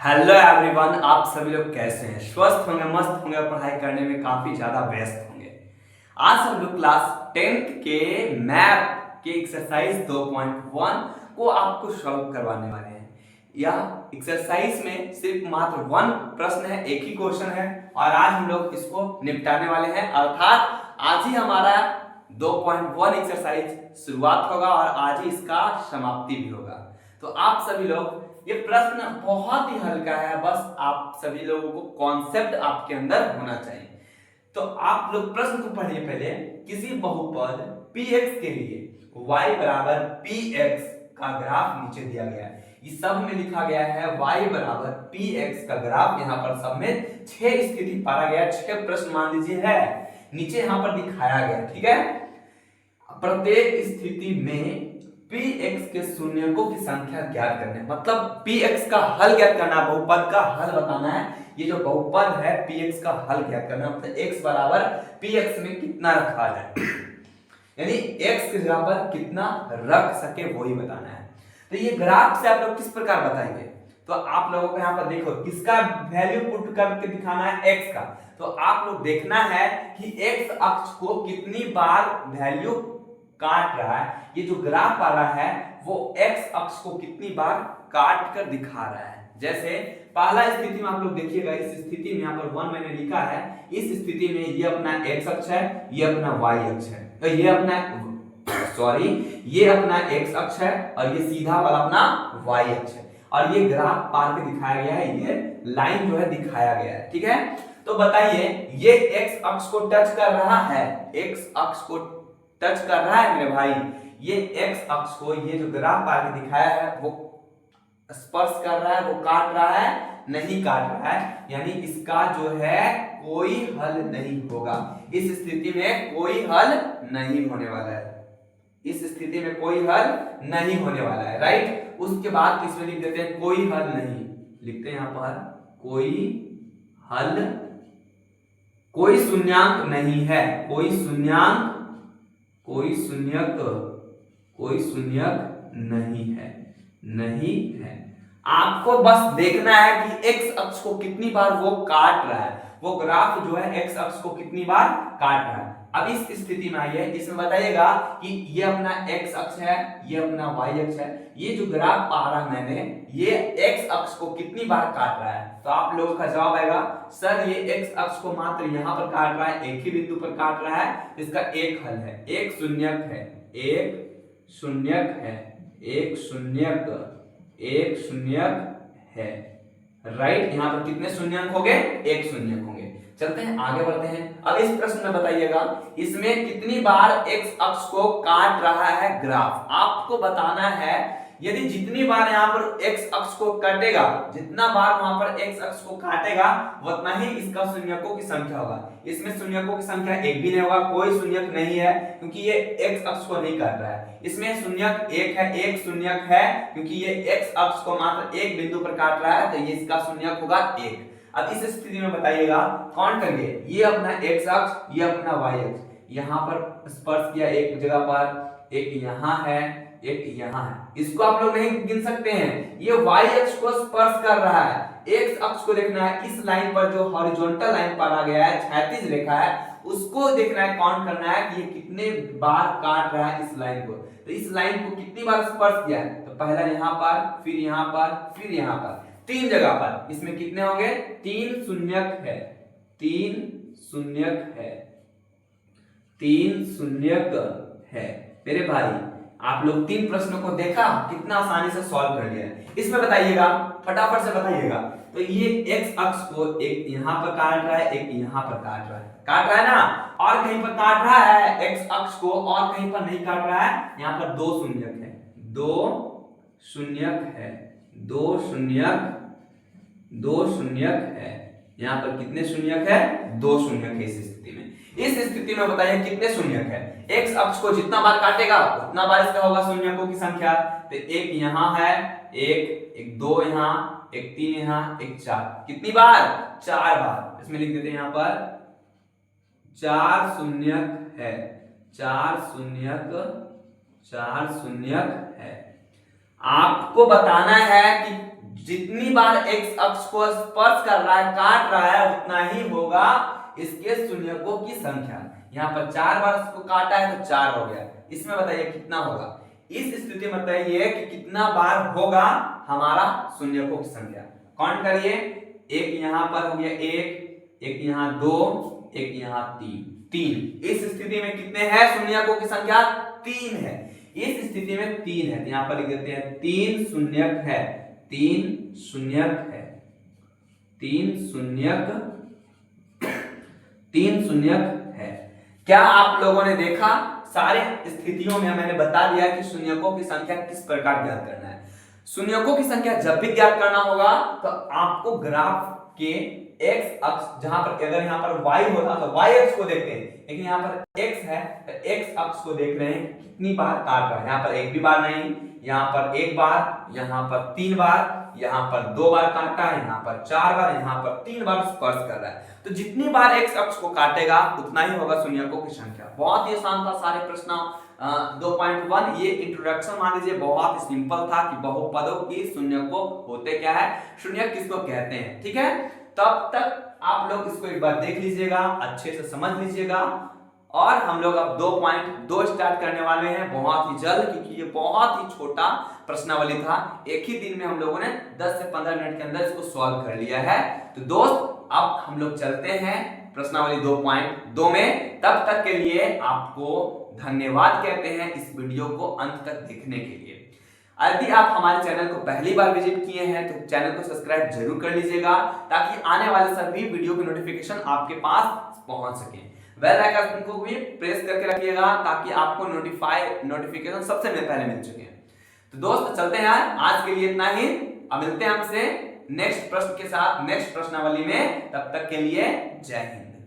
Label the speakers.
Speaker 1: Hello everyone, आप सभी लोग कैसे हैं? स्वस्थ होंगे, मस्त होंगे और पढ़ाई करने में काफी ज्यादा व्यस्त होंगे। आज हम लोग क्लास 10th के मैथ के एक्सरसाइज 2.1 को आपको सॉल्व करवाने वाले हैं। यह एक्सरसाइज में सिर्फ मात्र वन प्रश्न है, एक ही क्वेश्चन है और आज हम लोग इसको निपटाने वाले हैं। अर्थात आज ही हमारा 2.1 एक्सरसाइज शुरुआत होगा और आज ही इसका समाप्ति भी होगा। तो आप सभी लोग, ये प्रश्न बहुत ही हल्का है, बस आप सभी लोगों को कॉन्सेप्ट आपके अंदर होना चाहिए। तो आप लोग प्रश्न को पढ़िए पहले। किसी बहुपद px के लिए y बराबर px का ग्राफ नीचे दिया गया है। इस सब में लिखा गया है y बराबर px का ग्राफ। यहाँ पर सब में 6 स्थिति पाया गया, 6 प्रश्न मान लीजिए है, नीचे यहाँ पर दिखाया गया। ठीक है, प्रत्येक स्थिति में px के शून्यकों की संख्या ज्ञात करना है, मतलब px का हल ज्ञात करना है, बहुपद का हल बताना है। ये जो बहुपद है px का हल ज्ञात करना है, मतलब x बराबर px में कितना रखा जाए, यानी x की जगह पर कितना रख सके वही बताना है। तो ये ग्राफ से आप लोग किस प्रकार बताएंगे? तो आप लोगों को यहाँ पर देखो, किसका वैल्यू पुट करके दिखाना है, x का। तो आप लोग देखना है कि x अक्ष को कितनी बार वैल्यू काट रहा है। ये जो ग्राफ आ रहा है वो x अक्ष को कितनी बार काट कर दिखा रहा है। जैसे पहला स्थिति में आप लोग देखिएगा, इस स्थिति में यहाँ पर 1 मैंने लिखा है। इस स्थिति में ये अपना x अक्ष है, ये अपना y अक्ष है, तो ये अपना ये अपना x अक्ष है और ये सीधा वाला अपना y अक्ष है और ये ग्राफ पार के दिखाया गया है, ये लाइन जो है दिखाया गया है। ठीक है, तो बताइए ये x अक्ष को टच कर रहा है, x अक्ष को टच कर रहा है मेरे भाई। ये x अक्ष को ये जो ग्राफ पार के दिखाया है वो स्पर्श कर रहा है, वो काट रहा है? नहीं काट रहा है, यानी इसका जो है कोई हल नहीं होगा। इस स्थिति में कोई हल नहीं होने वाला है, इस स्थिति में कोई हल नहीं होने वाला है, राइट। उसके बाद इसमें लिख देते हैं कोई हल नहीं, लिखते हैं यहां पर कोई हल, कोई शून्यांक नहीं है, कोई शून्यक नहीं है। आपको बस देखना है कि x अक्ष को कितनी बार वो काट रहा है, वो ग्राफ जो है x अक्ष को कितनी बार काट रहा है। अब इस स्थिति में आइए, इसमें बताइएगा कि ये अपना x अक्ष है, ये अपना y अक्ष है। ये जो ग्राफ पा रहा है मैंने, ये x अक्ष को कितनी बार काट रहा है? तो आप लोगों का जवाब आएगा सर ये x अक्ष को मात्र यहाँ पर काट रहा है, एक ही बिंदु पर काट रहा है, तो इसका एक हल है, एक शून्यक है, राइट। यहाँ पर कितने शून्यक हो गए? एक शून्यक होंगे। चलते हैं आगे बढ़ते हैं। अब इस प्रश्न में बताइएगा इसमें कितनी बार x अक्ष को काट रहा है ग्राफ, आपको बताना है। यदि जितनी बार यहाँ पर x अक्ष को काटेगा, जितना बार वहां पर x अक्ष को काटेगा उतना ही इसका शून्यकों की संख्या होगा। इसमें शून्यकों की संख्या एक भी नहीं होगा, कोई शून्यक नहीं है क्योंकि ये x अक्ष को नहीं काट रहा है। इसमें शून्यक एक है, एक शून्यक है क्योंकि ये x अक्ष को मात्र एक बिंदु पर काट रहा है, तो ये इसका शून्यक होगा एक। अब इस स्थिति में बताइएगा कौन करेंगे, ये अपना x अक्ष, ये अपना y अक्ष, यहाँ पर स्पर्श किया एक जगह पर, एक यहाँ है, एक यहाँ है। इसको आप लोग नहीं गिन सकते हैं, ये y अक्ष को स्पर्श कर रहा है। x अक्ष को देखना है, इस लाइन पर जो हॉरिजॉन्टल लाइन पाला गया है, क्षैतिज रेखा है, उसको देखना है, कौन करना है कि ये कितने बार काट रहा है इस लाइन को। तो इस लाइन को कितनी बार स्पर्श किया है? तो पहला यहाँ पर, फिर यहाँ पर, फिर यहाँ पर, 3 जगह पर। इसमें कितने होंगे? 3 शून्यक है, 3 शून्यक है मेरे भाई। आप लोग 3 प्रश्नों को देखा, कितना आसानी से सॉल्व कर लिया। इसमें बताइएगा, फटाफट से बताइएगा। तो ये x अक्ष को एक यहाँ पर काट रहा है, एक यहाँ पर काट रहा है ना, और कहीं पर काट रहा है x अक्ष को, और कहीं पर नहीं काट रहा है। यहाँ पर 2 शून्यक है, 2 शून्यक है। यहाँ पर कितने शून्यक है? 2 शून्यक है इस स्थिति में। इस स्थिति में बताइए कितने शून्यक है? x अक्ष को जितना बार काटेगा उतना बार इसका होगा शून्यकों की संख्या। तो एक यहाँ है, एक 2 यहाँ, एक 3 यहाँ, एक 4। कितनी बार? 4 बार। इसमें लिख देते हैं यहाँ पर 4 शून्यक है, 4 शून्यक है। आपको बताना है कि जितनी बार x अक्ष को स्पर्श कर रहा है, काट रहा है, उतना ही होगा इसके शून्यकों की संख्या। यहाँ पर 4 बार इसको काटा है तो 4 हो गया। इसमें बताइए कितना होगा। इस स्थिति में बताइए कि कितना बार होगा हमारा शून्यकों की संख्या। काउंट करिए, एक यहाँ पर हो गया 1, एक यहाँ 2, एक यहाँ 3। इस स्थिति में कितने हैं शून्यकों की संख्या? 3 है। इस स्थिति में 3 है तो यहाँ पर लिख देते हैं 3 शून्यक है, 3 शून्यक है, 3 शून्यक है। क्या आप लोगों ने देखा? सारे स्थितियों में मैंने बता दिया कि शून्यकों की संख्या किस प्रकार ज्ञात करना है। शून्यकों की संख्या जब भी ज्ञात करना होगा तो आपको ग्राफ के x अक्ष, जहां पर अगर यहाँ पर y होता तो y अक्ष को देखते हैं, लेकिन यहाँ पर x है तो x अक्ष को देख रहे हैं कितनी बार काट रहा है। यहाँ पर एक भी बार नहीं, यहाँ पर 1 बार, यहाँ पर 3 बार, यहाँ पर 2 बार काटा है, यहाँ पर 4 बार, यहाँ पर 3 बार स्पर्श कर रहा है। तो जितनी बार x अक्ष को काटेगा उतना ही होगा शून्यकों की संख्या। बहुत ही आसान था सारे प्रश्न। 2.1 ये इंट्रोडक्शन मान लीजिए बहुत ही सिंपल था कि बहुपदों की शून्यकों होते क्या है, शून्यक किसको कहते हैं। ठीक है, तब तक आप लोग इसको एक बार देख लीजिएगा, अच्छे से समझ लीजिएगा। और हम लोग अब 2.2 स्टार्ट करने वाले हैं बहुत ही जल्द, क्योंकि ये बहुत ही छोटा प्रश्नावली था। एक ही दिन में हम लोगों ने 10 से 15 मिनट के अंदर इसको सॉल्व कर लिया है। तो दोस्त अब हम लोग चलते हैं प्रश्नावली 2.2 में। तब तक के लिए आपको धन्यवाद कहते हैं इस वीडियो को अंत तक देखने के लिए। यदि आप हमारे चैनल को पहली बार विजिट किए हैं तो चैनल को सब्सक्राइब जरूर कर लीजिएगा, ताकि आने वाले सभी वीडियो की नोटिफिकेशन आपके पास पहुंच सके। बेल आइकन को भी प्रेस करके रखिएगा ताकि आपको नोटिफिकेशन सबसे पहले मिल सके। तो दोस्त चलते हैं, आज के लिए इतना ही। अब मिलते हैं हमसे नेक्स्ट प्रश्न के साथ, नेक्स्ट प्रश्नावली में। तब तक के लिए जय हिंद।